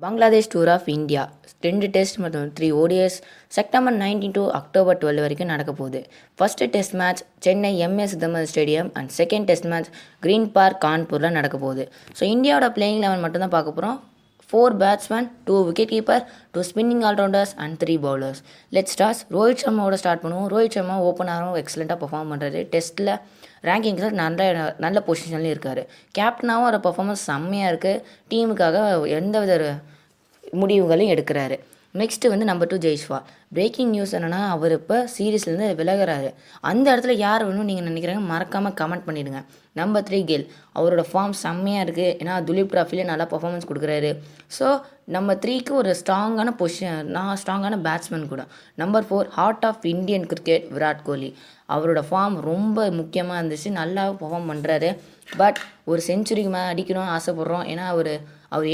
Bangladesh tour of India 2 test மற்றும் 3 ODS September 19 to October 12 வரைக்கும் நடக்க போகுது. First test match Chennai MA Chidambaram stadium and second test match green park கான்பூரில் நடக்க போகுது. ஸோ இந்தியாவோட பிளேயிங் லெவன் மட்டும்தான் பார்க்க போகிறோம். 4 batsman, 2 wicket keeper, 2 spinning allrounders and 3 bowlers. Let start. Rohit சர்மாவோட ஸ்டார்ட் பண்ணுவோம். ரோஹித் சர்மா ஓப்பனரும் எக்ஸலண்ட்டாக பர்ஃபார்ம் பண்ணுறாரு. டெஸ்ட்டில் ரேங்கிங்ஸில் நல்ல பொசிஷன்லேயும் இருக்கார். கேப்டனாகவும் ஒரு பர்ஃபார்மன்ஸ் செம்மையாக இருக்குது. டீமுக்காக எந்தவித முடிவுகளையும் எடுக்கிறாரு. நெக்ஸ்ட்டு வந்து நம்பர் 2 ஜெய்ஸ்வால். பிரேக்கிங் நியூஸ் என்னென்னா, அவர் இப்போ சீரீஸ்லேருந்து விலகிறாரு. அந்த இடத்துல யார் வேணும்னு நீங்கள் நினைக்கிறாங்க மறக்காமல் கமெண்ட் பண்ணிவிடுங்க. நம்பர் 3 கேல். அவரோட ஃபார்ம் செம்மையாக இருக்குது. ஏன்னா துலீப் ட்ராஃபிலே நல்லா பர்ஃபார்மன்ஸ் கொடுக்குறாரு. ஸோ நம்பர் 3க்கு ஒரு ஸ்ட்ராங்கான பேட்ஸ்மேன் கூட. Number 4 heart of Indian cricket Virat Kohli. அவரோட ஃபார்ம் ரொம்ப முக்கியமாக இருந்துச்சு. நல்லா பர்ஃபார்ம் பண்ணுறாரு. பட் ஒரு செஞ்சுரிக்கு மேலே அடிக்கணும்னு ஆசைப்பட்றோம். ஏன்னா அவர்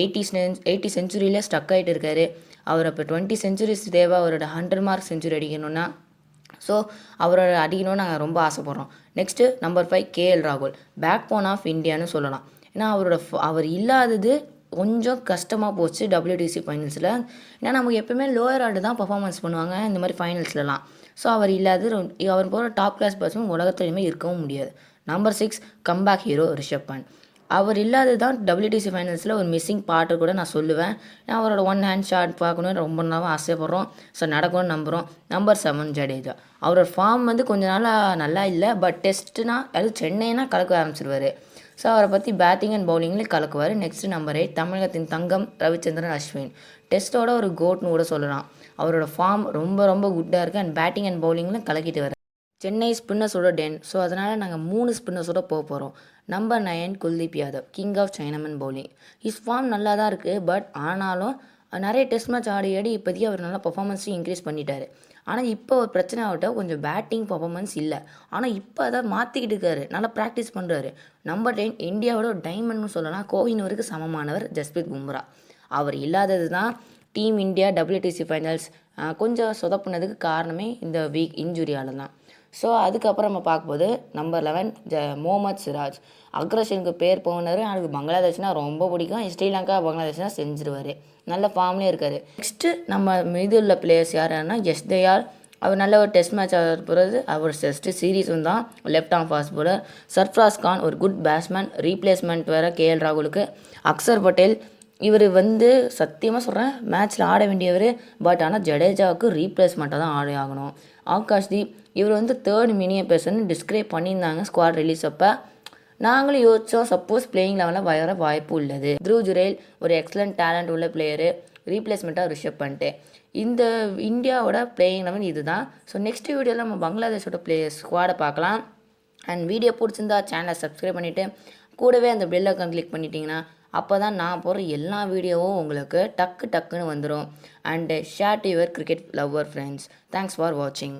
80 செஞ்சுரியில் ஸ்டக் ஆகிட்டு இருக்காரு. அவர் இப்போ 20 செஞ்சுரிஸ் தேவை அவரோட 100 மார்க் செஞ்சுரி அடிக்கணும்னா. ஸோ அவரோட அடிக்கணும்னு நாங்கள் ரொம்ப ஆசைப்பட்றோம். நெக்ஸ்ட்டு நம்பர் 5 கேஎல் ராகுல். பேக் போன் ஆஃப் இந்தியான்னு சொல்லலாம். ஏன்னா அவர் இல்லாதது கொஞ்சம் கஷ்டமாக போச்சு WTC ஃபைனல்ஸில். ஏன்னா நமக்கு எப்போயுமே லோயர் ஆர்டர் தான் பர்ஃபார்மன்ஸ் பண்ணுவாங்க இந்த மாதிரி ஃபைனல்ஸ்லலாம். ஸோ அவர் அவர் போகிற டாப் கிளாஸ் பர்சன் உலகத்துலையுமே இருக்கவும் முடியாது. Number 6 comeback hero Rishabh Pant. அவர் இல்லாதது தான் WTC ஃபைனல்ஸில் ஒரு மிஸ்ஸிங் பார்ட்டு கூட நான் சொல்லுவேன். ஏன்னா அவரோட ஒன் ஹேண்ட் ஷாட் பார்க்கணுன்னு ரொம்ப நாளாக ஆசைப்படுறோம். ஸோ நடக்கும்னு நம்புகிறோம். நம்பர் 7 ஜடேஜா. அவரோட ஃபார்ம் வந்து கொஞ்ச நாளாக நல்லா இல்லை. பட் டெஸ்ட்டுனா சென்னைனா கலக்க ஆரம்பிச்சிருவார். ஸோ அவரை பற்றி பேட்டிங் அண்ட் பவுலிங்லேயும் கலக்குவார். நெக்ஸ்ட்டு நம்பர் 8 தமிழகத்தின் தங்கம் ரவிச்சந்திரன் அஸ்வின். டெஸ்ட்டோட ஒரு கோட்னு கூட சொல்லலாம். அவரோட ஃபார்ம் ரொம்ப ரொம்ப குட்டாக இருக்குது அண்ட் பேட்டிங் அண்ட் பவுலிங்லையும் கலக்கிட்டு வர. சென்னை ஸ்பின்னர்ஸோட டென். ஸோ அதனால் நாங்கள் 3 ஸ்பின்னர்ஸோட போகிறோம். Number 9 Kuldeep Yadav, king of chinaman bowling. His form நல்லா தான் இருக்குது. பட் ஆனாலும் நிறைய டெஸ்ட் மேட்ச் ஆடி இப்போதைக்கு அவர் நல்லா பர்ஃபார்மன்ஸையும் இன்க்ரீஸ் பண்ணிட்டார். ஆனால் இப்போ ஒரு பிரச்சனை ஆகட்டும், கொஞ்சம் பேட்டிங் பர்ஃபார்மன்ஸ் இல்லை. ஆனால் இப்போ அதை மாற்றிக்கிட்டு இருக்காரு. நல்லா ப்ராக்டிஸ் பண்ணுறாரு. நம்பர் 10 இந்தியாவோட டைமண்ட்னு சொல்லலாம். கோஹினூருக்கு சமமானவர் ஜஸ்பிரித் பும்ரா. அவர் இல்லாதது தான் டீம் இந்தியா WTC ஃபைனல்ஸ் கொஞ்சம் சொதப்புனதுக்கு காரணமே இந்த வீக் இன்ஜுரியால் தான். ஸோ அதுக்கப்புறம் நம்ம பார்க்கும்போது நம்பர் 11 முகமது சிராஜ். அக்ரஷனுக்கு பேர் போனார். எனக்கு பங்களாதேஷ்னால் ரொம்ப பிடிக்கும். ஸ்ரீலங்கா பங்களாதேஷ்னால் செஞ்சிருவார். நல்ல ஃபார்ம்லேயே இருக்கார். நெக்ஸ்ட்டு நம்ம மீது உள்ள பிளேயர்ஸ் யாருன்னா யஷ் தயால். அவர் நல்ல ஒரு டெஸ்ட் மேட்ச் போகிறது. அவர் டெஸ்ட்டு சீரீஸும் தான் left arm fast bowler. Sarfaraz Khan ஒரு குட் பேட்ஸ்மேன். ரீப்ளேஸ்மெண்ட் வேறு கேஎல் ராகுலுக்கு. அக்சர் பட்டேல் இவர் வந்து சத்தியமாக சொல்கிறேன் மேட்ச்சில் ஆட வேண்டியவர். பட் ஆனால் ஜடேஜாவுக்கு ரீப்ளேஸ்மெண்ட்டாக தான் ஆடி ஆகணும். ஆகாஷ்தீப் இவர் வந்து 3rd மினிய பேர்சன் டிஸ்கிரைப் பண்ணியிருந்தாங்க ஸ்குவாட் ரிலீஸ் அப்போ. நாங்களும் யோசித்தோம் சப்போஸ் பிளேயிங் லெவலில் வர வாய்ப்பு உள்ளது. த்ருவ் ஜுரேல் ஒரு எக்ஸலண்ட் டேலண்ட் உள்ள பிளேயரு. ரீப்ளேஸ்மெண்ட்டாக ரிஷப் பண்ணிட்டு இந்த இந்தியாவோட பிளேயிங் லெவல் இது தான். ஸோ நெக்ஸ்ட் வீடியோவில் நம்ம பங்களாதேஷோட பிளேயர்ஸ் ஸ்குவாடை பார்க்கலாம். அண்ட் வீடியோ பிடிச்சிருந்தா சேனலை சப்ஸ்கிரைப் பண்ணிவிட்டு கூடவே அந்த பெல் ஐக்கான் கிளிக் பண்ணிட்டீங்கன்னா அப்போ தான் நான் போகிற எல்லா வீடியோவும் உங்களுக்கு டக்குன்னு வந்துடும். And share to your cricket lover friends. Thanks for வாட்சிங்.